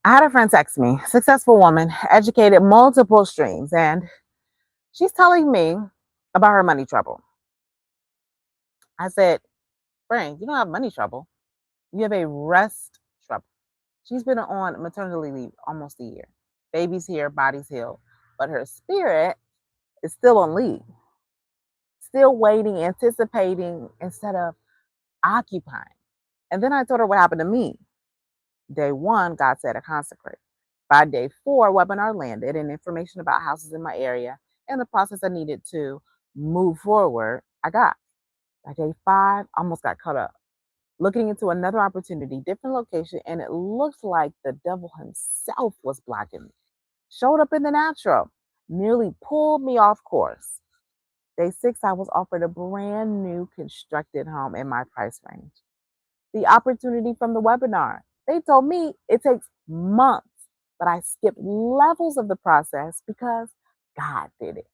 I had a friend text me, successful woman, educated multiple streams, and she's telling me about her money trouble. I said, friend, you don't have money trouble. You have a rest trouble. She's been on maternity leave almost a year. Baby's here, body's healed, but her spirit is still on leave, still waiting, anticipating instead of occupying. And then I told her what happened to me. Day one, God said to consecrate. By day four, webinar landed and information about houses in my area and the process I needed to move forward, I got. By day five, I almost got caught up. Looking into another opportunity, different location, and it looked like the devil himself was blocking me. Showed up in the natural, nearly pulled me off course. Day six, I was offered a brand new constructed home in my price range. The opportunity from the webinar. They told me it takes months, but I skipped levels of the process because God did it.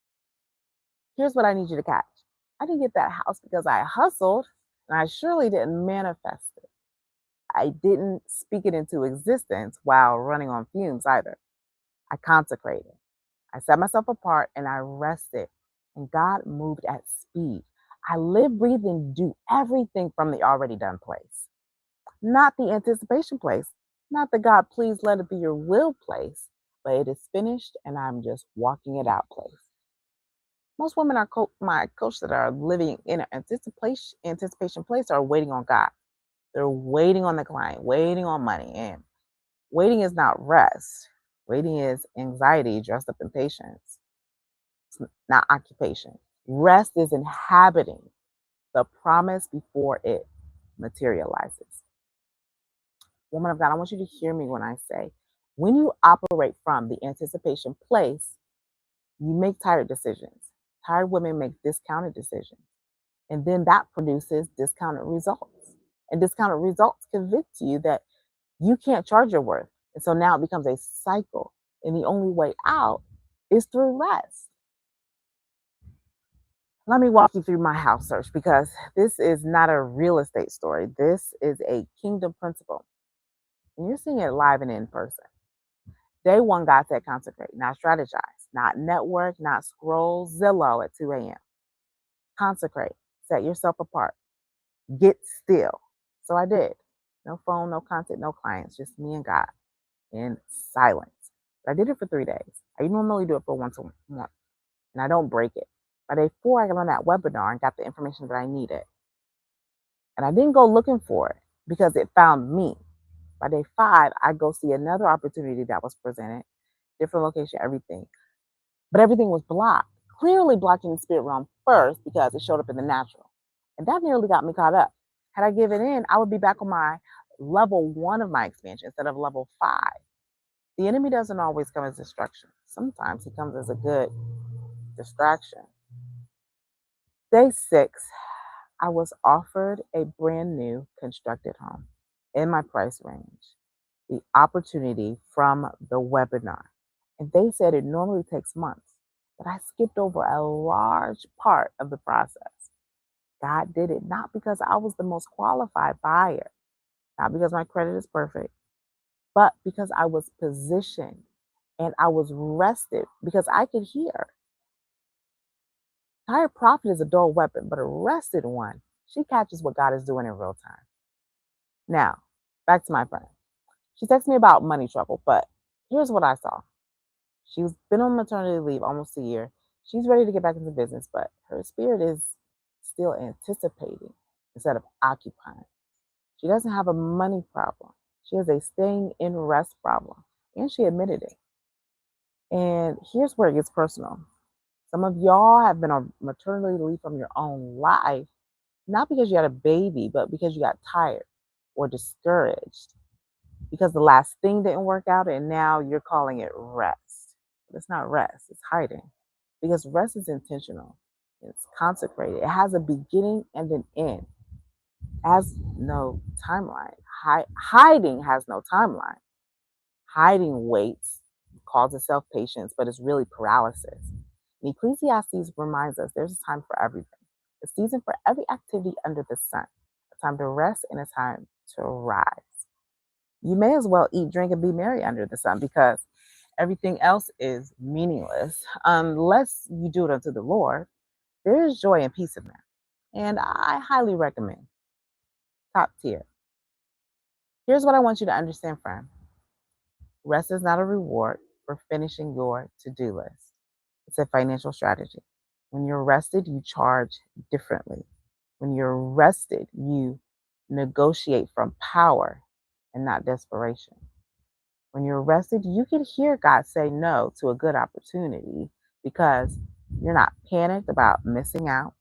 Here's what I need you to catch. I didn't get that house because I hustled, and I surely didn't manifest it. I didn't speak it into existence while running on fumes either. I consecrated. I set myself apart and I rested, and God moved at speed. I live, breathe, and do everything from the already done place, not the anticipation place, not the God, please let it be your will place, but it is finished and I'm just walking it out place. Most women are my coach that are living in an anticipation place are waiting on God. They're waiting on the client, waiting on money, and waiting is not rest. Waiting is anxiety dressed up in patience. It's not occupation. Rest is inhabiting the promise before it materializes. Woman of God, I want you to hear me when I say, when you operate from the anticipation place, you make tired decisions. Tired women make discounted decisions. And then that produces discounted results. And discounted results convince you that you can't charge your worth. And so now it becomes a cycle. And the only way out is through rest. Let me walk you through my house search because this is not a real estate story. This is a kingdom principle. And you're seeing it live and in person. Day one, God said consecrate, not strategize, not network, not scroll Zillow at 2 a.m. Consecrate, set yourself apart, get still. So I did. No phone, no content, no clients, just me and God in silence. But I did it for 3 days. I normally do it for once a month, and I don't break it. By day four, I got on that webinar and got the information that I needed. And I didn't go looking for it because it found me. By day five, I go see another opportunity that was presented, different location, everything. But everything was blocked, clearly blocking the spirit realm first because it showed up in the natural. And that nearly got me caught up. Had I given in, I would be back on my level one of my expansion instead of level five. The enemy doesn't always come as destruction. Sometimes he comes as a good distraction. Day six, I was offered a brand new constructed home in my price range, the opportunity from the webinar. And they said it normally takes months, but I skipped over a large part of the process. God did it not because I was the most qualified buyer, not because my credit is perfect, but because I was positioned and I was rested because I could hear. Tired prophet is a dull weapon, but a rested one, she catches what God is doing in real time. Now, back to my friend. She texted me about money trouble, but here's what I saw. She's been on maternity leave almost a year. She's ready to get back into business, but her spirit is still anticipating instead of occupying. She doesn't have a money problem. She has a staying in rest problem, and she admitted it. And here's where it gets personal. Some of y'all have been on maternity leave from your own life, not because you had a baby, but because you got tired or discouraged because the last thing didn't work out and now you're calling it rest. But it's not rest, it's hiding. Because rest is intentional, it's consecrated, it has a beginning and an end, it has no timeline. Hiding has no timeline. Hiding waits, calls itself patience, but it's really paralysis. And Ecclesiastes reminds us there's a time for everything, a season for every activity under the sun, a time to rest and a time to rise. You may as well eat, drink, and be merry under the sun because everything else is meaningless unless you do it unto the Lord. There is joy and peace in that. And I highly recommend top tier. Here's what I want you to understand, friend. Rest is not a reward for finishing your to do list, it's a financial strategy. When you're rested, you charge differently. When you're rested, you negotiate from power and not desperation. When you're rested, you can hear God say no to a good opportunity because you're not panicked about missing out.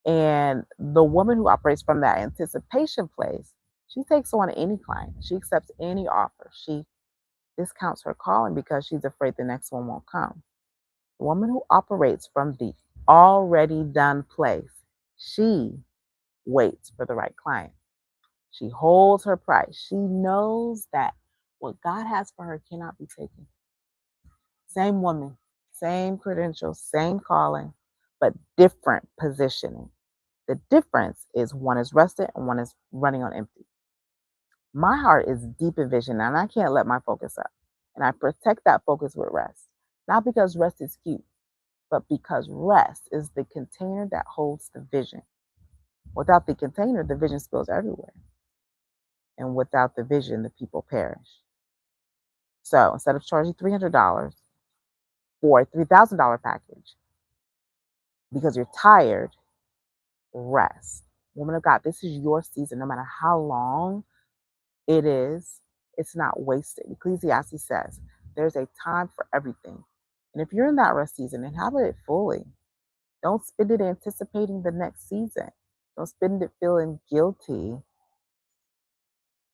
And the woman who operates from that anticipation place, she takes on any client. She accepts any offer. She discounts her calling because she's afraid the next one won't come. The woman who operates from the already done place, she waits for the right client. She holds her price. She knows that what God has for her cannot be taken. Same woman, same credentials, same calling, but different positioning. The difference is one is rested and one is running on empty. My heart is deep in vision and I can't let my focus up. And I protect that focus with rest. Not because rest is cute, but because rest is the container that holds the vision. Without the container, the vision spills everywhere. And without the vision, the people perish. So instead of charging $300 for a $3,000 package because you're tired, rest. Woman of God, this is your season, no matter how long it is, it's not wasted. Ecclesiastes says there's a time for everything. And if you're in that rest season, inhabit it fully. Don't spend it anticipating the next season. Don't spend it feeling guilty.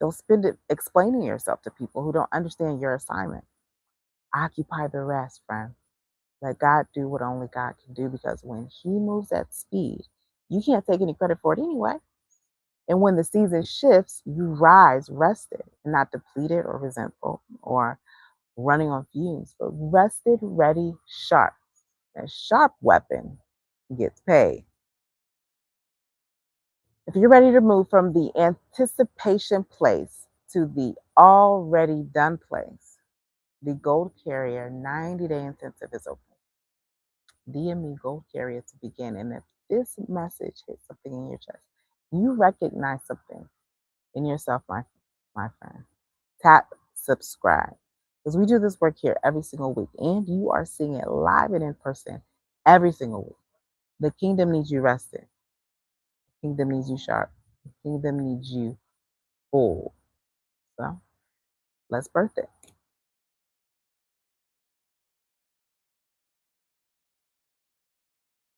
Don't spend it explaining yourself to people who don't understand your assignment. Occupy the rest, friend. Let God do what only God can do because when He moves at speed, you can't take any credit for it anyway. And when the season shifts, you rise rested and not depleted or resentful or running on fumes, but rested, ready, sharp. A sharp weapon gets paid. If you're ready to move from the anticipation place to the already done place, the Gold Carrier 90-day intensive is open. DM me Gold Carrier to begin. And if this message hits something in your chest, you recognize something in yourself, my friend, tap subscribe. Because we do this work here every single week, and you are seeing it live and in person every single week. The kingdom needs you rested. The kingdom needs you sharp. The kingdom needs you full. So let's birth it.